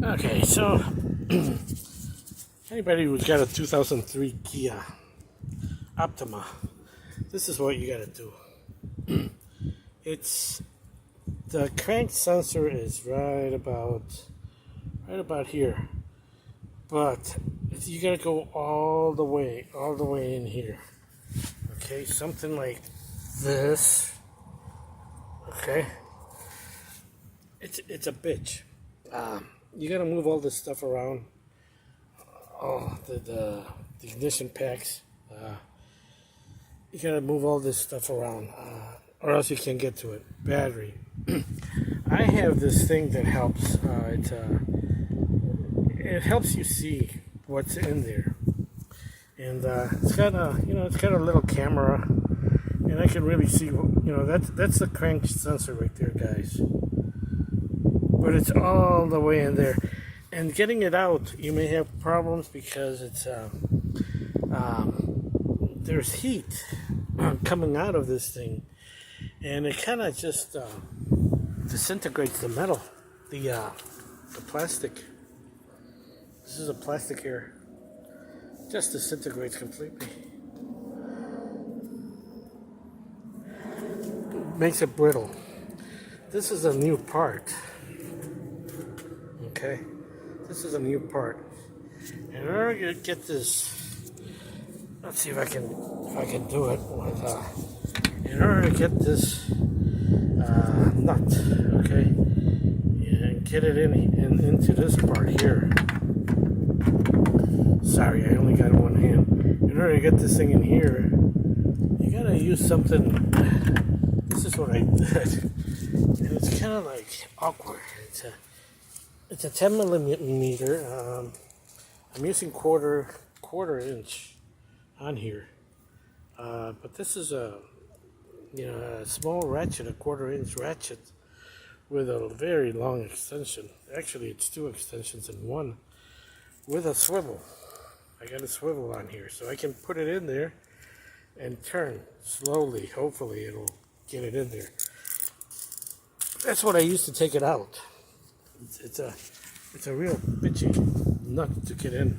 Okay, so anybody who's got a 2003 Kia Optima, this is what you gotta do. It's the crank sensor is right about here, but you gotta go all the way in here. Okay, something like this. Okay, it's a bitch. You gotta move all this stuff around. Oh, the ignition packs. You gotta move all this stuff around, or else you can't get to it. Battery. I have this thing that helps. It helps you see what's in there, and it's got a little camera, and I can really see. That's the crank sensor right there, guys. But it's all the way in there, and getting it out, you may have problems because there's heat coming out of this thing, and it kind of just disintegrates the metal, the plastic. This is a plastic here. Just disintegrates completely. Makes it brittle. This is a new part. Okay, this is a new part. And in order to get this, let's see if I can do it with. In order to get this nut, okay, and get it into this part here. Sorry, I only got one hand. In order to get this thing in here, you gotta use something. This is what I did, and it's kind of like awkward. It's a 10 millimeter. I'm using quarter inch on here, but this is a small ratchet, a quarter-inch ratchet with a very long extension. Actually, it's two extensions in one with a swivel. I got a swivel on here, so I can put it in there and turn slowly. Hopefully, it'll get it in there. That's what I use to take it out. It's a real bitchy nut to get in.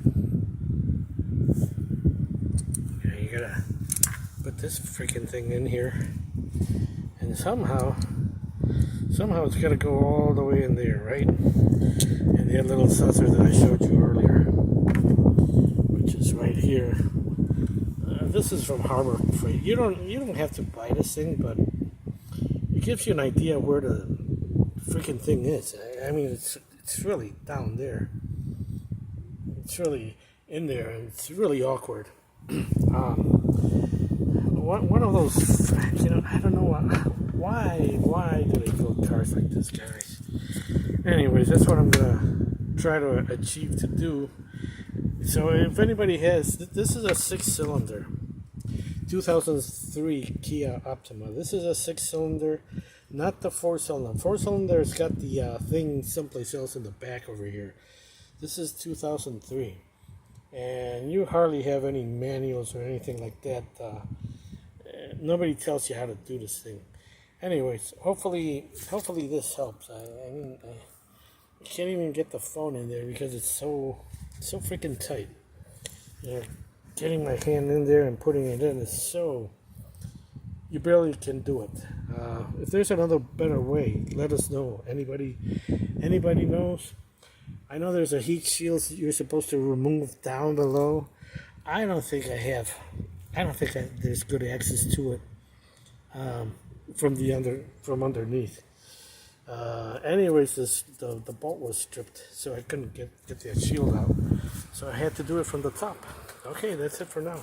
Okay, you gotta put this freaking thing in here, and somehow it's gotta go all the way in there, right? And that little sensor that I showed you earlier, which is right here. This is from Harbor Freight. You don't have to buy this thing, but it gives you an idea where the freaking thing is. I mean, it's really down there. It's really in there, and it's really awkward. One of those, I don't know why do they build cars like this, guys? Anyways, that's what I'm gonna try to achieve to do. So if anybody has, this is a 6-cylinder, 2003 Kia Optima. This is a 6-cylinder, not the 4-cylinder. 4-cylinder's got the thing someplace else in the back over here. This is 2003, and you hardly have any manuals or anything like that. Nobody tells you how to do this thing. Anyways, hopefully this helps. I mean, I can't even get the phone in there because it's so freaking tight. Getting my hand in there and putting it in is so, you barely can do it. If there's another better way, let us know. Anybody knows? I know there's a heat shield you're supposed to remove down below. I don't think there's good access to it from underneath. Anyways, the bolt was stripped, so I couldn't get that shield out. So I had to do it from the top. Okay, that's it for now.